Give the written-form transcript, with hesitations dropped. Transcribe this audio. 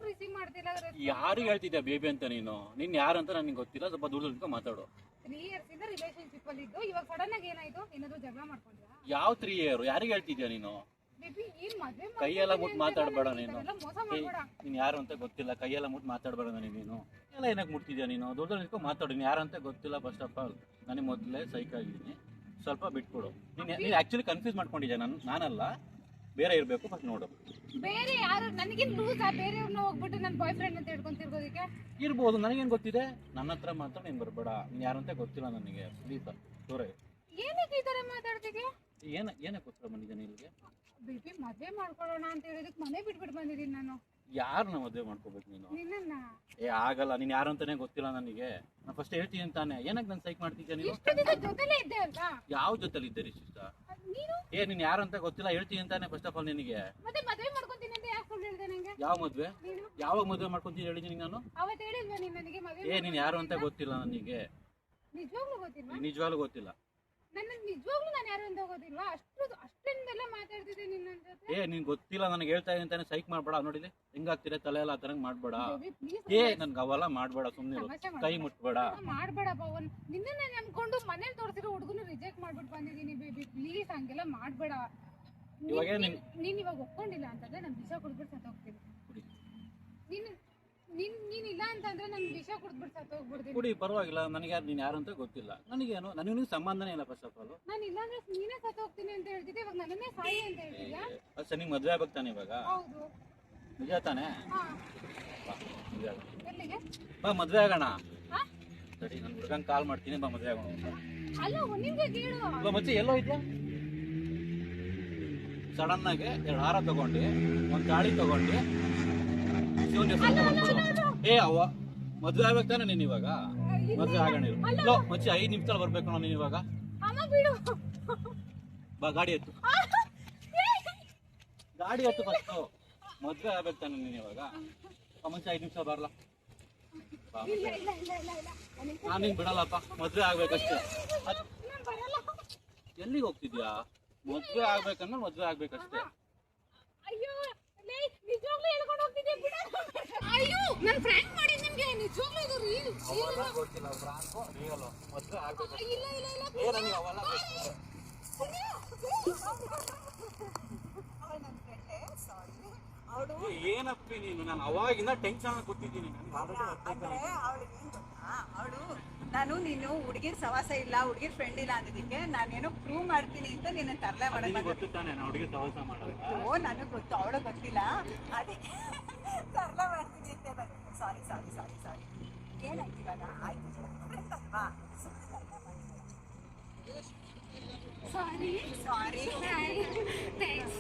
Receive ಮಾಡ್ತಿಲ್ಲ? ಯಾರಿಗೆ ಹೇಳ್ತಿದ್ಯಾ ಬೇಬಿ ಅಂತ ನೀನು? ನೀನ್ ಯಾರು ಅಂತ ನನಗೆ ಗೊತ್ತಿಲ್ಲ, ಸ್ವಲ್ಪ ದೂರ ನಿಂತ್ಕೊಂಡು ಮಾತಾಡು. 3 years ಇಂದ ರಿಲೇಶನ್ಶಿಪ್ ಅಲ್ಲಿ ಇದ್ದು ಇವಾಗ ಸಡನ್ ಆಗಿ ಏನಾಯ್ತು? ಏನಾದ್ರು ಜಗಳ ಮಾಡ್ಕೊಂಡ್ರಾ? ಯಾವ 3 year? ಯಾರಿಗೆ ಹೇಳ್ತಿದ್ಯಾ ನೀನು? ಬೇಬಿ ಏನ್ ಮದ್ವೆ ಕೈಯೆಲ್ಲ ಮುಟ್ಟು ಮಾತಾಡ್ಬೇಡ ನೀನು. ಮೋಸ ಮಾಡ್ಬೇಡ. ನೀನ್ ಯಾರು ಅಂತ ಗೊತ್ತಿಲ್ಲ, ಕೈಯೆಲ್ಲ ಮುಟ್ಟು ಮಾತಾಡ್ಬೇಡ ನನಗೆ ನೀನು. ಎಲ್ಲ ಏನಕ್ಕೆ ಮುಟ್ತಿದ್ಯಾ ನೀನು? ದೂರ ನಿಂತ್ಕೊಂಡು ಮಾತಾಡು. ನೀನು ಯಾರು ಅಂತ ಗೊತ್ತಿಲ್ಲ. ಫಸ್ಟ್ ಆಫ್ ಆಲ್ ನನಗೆ ಮೊದಲೇ ಸೈಕ್ ಆಗಿದ್ದೀನಿ, ಸ್ವಲ್ಪ ಬಿಟ್ಕೊಡು. ನೀನು ಆಕ್ಚುಲಿ ಕನ್ಫ್ಯೂಸ್ ಮಾಡ್ಕೊಂಡಿದ್ಯಾ. ನಾನಲ್ಲ, ಬೇರೆ ಇರಬೇಕು. ಫಸ್ಟ್ ನೋಡು. ಬೇರೆ ಯಾರು ನನಗೆ ಲೂಸ್ ಬೇರೆಯವ್ರನ್ನ ಹೋಗ್ಬಿಟ್ಟು ನನ್ನ ಬಾಯ್ ಫ್ರೆಂಡ್ ಅಂತ ಹೇಳ್ಕೊಂಡು ತಿರ್ಗೋದಕ್ಕೆ ಇರ್ಬೋದು. ನನಗೇನು ಗೊತ್ತಿದೆ? ನನ್ನ ಹತ್ರ ಮಾತ್ರ ನೀನು ಬರಬೇಡ. ನೀನು ಯಾರಂತ ಗೊತ್ತಿಲ್ಲ ನನಗೆ. ಪ್ಲೀಸ್ ದೂರ. ಏನಕ್ಕೆ ಈ ತರ ಮಾತಾಡ್ತಿದ್ಯಾ? ಏನಕ್ಕೆ ಉತ್ತರ ಬಂದಿದ್ದಾನೆ ಇಲ್ಲಿಗೆ? ಬೇಬಿ ಮದ್ವೆ ಮಾಡ್ಕೊಳ್ಳೋಣ ಅಂತ ಹೇಳಿದಕ್ಕೆ ಮನೆ ಬಿಟ್ಬಿಟ್ಟು ಬಂದಿದ್ದೀನಿ ನಾನು. ಯಾರನ್ನ ಮದುವೆ ಮಾಡ್ಕೋಬೇಕು ನೀನು? ನಿನ್ನ ಆಗಲ್ಲ. ನೀನು ಯಾರು ಅಂತಾನೆ ಗೊತ್ತಿಲ್ಲ ನನಗೆ. ನಾನು ಫಸ್ಟ್ ಹೇಳ್ತೀನಿ ಅಂತಾನೆ. ಏನಕ್ಕೆ ನಾನು ಸೈಕ್ ಮಾಡ್ತಿದ್ಯಾ ನೀನು? ಇಷ್ಟು ದಿನ ಜೊತೆಲೇ ಇದ್ದೆ ಅಲ್ವಾ? ಯಾವ ಜೊತೆಲಿ ಇದ್ದೀರಿ ಶಿಷ್ಟ? ನೀನು ನೀನು ಯಾರು ಅಂತ ಗೊತ್ತಿಲ್ಲ, ಹೇಳ್ತೀನಿ ಅಂತಾನೆ ಫಸ್ಟ್ ಆಫ್ ಆಲ್ ನಿನಗೆ. ಮತ್ತೆ ಮದ್ವೆ ಮಾಡ್ಕೊಂತೀನಿ ಅಂತ ಯಾಕೆ ಸುಳ್ಳು ಹೇಳ್ದೆ ನಂಗೆ? ಯಾವ ಮದ್ವೆ? ಯಾವಾಗ ಮದುವೆ ಮಾಡ್ಕೊಂತೀನಿ ಹೇಳಿದ್ದೀನಿ ನಾನು? ಅವತ್ತು ಹೇಳಿಲ್ವಾ ನೀನು ನನಗೆ ಮದ್ವೆ? ನೀನು ಯಾರು ಅಂತ ಗೊತ್ತಿಲ್ಲ ನನಗೆ. ನಿಜವಾಗ್ಲೂ ಗೊತ್ತಿಲ್ಲ? ನಿಜವಾಗ್ಲೂ ಗೊತ್ತಿಲ್ಲ. ನನಗೆ ನಿಜವಾಗ್ಲೂ ನಾನು ಯಾರು ಅಂತ ಗೊತ್ತಿಲ್ವಾ? ಅಷ್ಟೊಂದೆಲ್ಲ ಮಾತಾಡ್ತಿದ್ದೆ ನಿನ್ನ ಜೊತೆ. ನೀನ್ ಗೊತ್ತಿಲ್ಲ ನನಗೆ ಹೇಳ್ತಾ ಇದ್ದೀನಿ ಅಂತಾನೆ ಸೈಕ್ ಮಾಡ್ಬೇಡ. ನೋಡಿಲಿ ಹೆಂಗಾಗ್ತಿರ ತಲೆ ಎಲ್ಲ ಆತರ ಮಾಡ್ಬೇಡ. ನನ್ಗೆ ಅವೆಲ್ಲ ಮಾಡ್ಬೇಡ. ಸುಮ್ಮನೆ ಕೈ ಮುಟ್ಬೇಡ. ಮಾಡ್ಬೇಡ ಪವನ್. ನಿನ್ನ ನಂಬ್ಕೊಂಡು ಮನೇಲಿ ತೋರಿಸಿರೋ ಹುಡುಗನು ರಿಜೆಕ್ಟ್ ಮಾಡ್ಬಿಟ್ಟು ಬಂದಿದ್ದೀನಿ ಬೇಬಿ. ಪ್ಲೀಸ್ ಹಂಗೆಲ್ಲ ಮಾಡ್ಬೇಡ. ನೀನ್ ಇವಾಗ ಒಪ್ಕೊಂಡಿಲ್ಲ ಅಂತಂದ್ರೆ ನಾನು ವಿಷ ಕುಡ್ಬಿಟ್ಟು ಸತ್ತೋಗ್ತೀನಿ. ನೀನ್ ಇಲ್ಲ ಅಂತಂದ್ರೆ ನಾನು ವಿಷ ಕುಡ್ಬಿಟ್ಟು ಸತ್ತೋಗ್ಬಿಡ್ತೀನಿ. ಕುಡಿ, ಪರವಾಗಿಲ್ಲ. ನನಗೆ ನೀನ್ ಯಾರು ಅಂತ ಗೊತ್ತಿಲ್ಲ. ನನಗೇನು ನನಗೆ ಸಂಬಂಧನೇ ಇಲ್ಲ ಫಸ್ಟ್ ಆಫ್ ಆಲ್. ನಾನು ಇಲ್ಲ ಅಂದ್ರೆ ನೀನೇ ಸತ್ತೋಗ್ತೀನಿ ಅಂತ ಹೇಳ್ತಿದ್ದೆ, ಇವಾಗ ನನ್ನನ್ನೇ ಸಾಯಿ ಅಂತ ಹೇಳ್ತಿದ್ಯಾ? ಅಷ್ಟೇ. ನಿಂಗೆ ಮದ್ವೆ ಆಗ್ತಾನೆ ಇವಾಗ? ಹೌದು. ನಿಜ ತಾನೆ? ಎಲ್ಲಿಗೆ ಬಾ ಮದ್ವೆ ಆಗೋಣ. ಸರಿ, ನಾನು ಹುಡುಗನ್ ಕಾಲ್ ಮಾಡ್ತೀನಿ. ಬಾ ಮದ್ವೆ ಆಗೋಣ. ಅಲ್ಲ ನಿಮ್ಗೆ ಕೇಳು. ಮತ್ತೆ ಎಲ್ಲೋ ಇದೆಯಾ? ಸಡನ್ ಆಗಿ 2 ಹಾರ ತಗೊಂಡು, ಒಂದ್ ತಾಳಿ ತಗೊಂಡು, ಅವ್ವ ಮದ್ವೆ ಆಗ್ಬೇಕು ತಾನೆ ನೀನ್ ಇವಾಗ? ಮದ್ವೆ ಆಗೋಣ. ಮಚ್ಚಿ 5 ನಿಮಿಷದಲ್ಲಿ ಬರ್ಬೇಕು ನಾನು ಇವಾಗ. ಬಾ ಗಾಡಿ ಎತ್ತು. ಗಾಡಿ ಎತ್ತು ಫಸ್ಟ್. ಮದ್ವೆ ಆಗ್ಬೇಕು ತಾನೆ ನೀನ್ ಇವಾಗ? ಮುಂಚೆ 5 ನಿಮಿಷ ಬರ್ಲಾ? ನಾನು ನಿನ್ ಬಿಡಲ್ಲಪ್ಪ. ಮದ್ವೆ ಆಗ್ಬೇಕಷ್ಟೇ. ಎಲ್ಲಿಗೆ ಹೋಗ್ತಿದ್ಯಾ? ಮದ್ವೆ ಆಗ್ಬೇಕಂದ್ರೆ ಮದ್ವೆ ಆಗ್ಬೇಕಷ್ಟೇ. ಅಯ್ಯೋ ನಾನು ಫ್ರ್ಯಾಂಕ್ ಮಾಡಿ ನಿಮಗೆ ನಿಜವಾಗ್ಲೂ ಇದು ರೀಲ್ ಗೊತ್ತಿಲ್ಲ. ಫ್ರಾಂಕೋ ರಿಯಲ್ ಮದ್ವೆ ಆಗ್ಬೇಕು. ಇಲ್ಲ ಇಲ್ಲ ಇಲ್ಲ ನನಗೆ ಅವೆಲ್ಲ ಗೊತ್ತಿಲ್ಲ. ಏನಪ್ಪಿ ನೀನು? ನಾನು ಅವಾಗಿಂದ ಟೆನ್ಷನ್ ಕೊಟ್ಟಿದ್ದೀನಿ. ನಾನು ನೀನು ಹುಡುಗಿರ್ ಸವಾಸ ಇಲ್ಲ, ಹುಡುಗಿರ್ ಫ್ರೆಂಡ್ ಇಲ್ಲ ಅನ್ನೋದಕ್ಕೆ ನಾನೇನೋ ಪ್ರೂವ್ ಮಾಡ್ತೀನಿ ಅಂತ ನಿನ್ನ ತರಲೆ ಮಾಡೋದು ಗೊತ್ತು ತಾನೆ. ನಾನು ಹುಡುಗಿ ಸವಾಸ ಮಾಡೋದು. ಓ ನನಗೆ ಗೊತ್ತು, ಅವಳು ಗೊತ್ತಿಲ್ಲ. ಅದಕ್ಕೆ ತರಲೆ ಮಾಡ್ತೀನಿ ಅಂತ. ಸಾರಿ ಸಾರಿ ಸಾರಿ ಸಾರಿ. ಏನಾಯ್ತು ಇವಾಗ? ಆಯ್ತು ಅಲ್ವಾ? ಸಾರಿ ಸಾರಿ. ಥ್ಯಾಂಕ್ಸ್.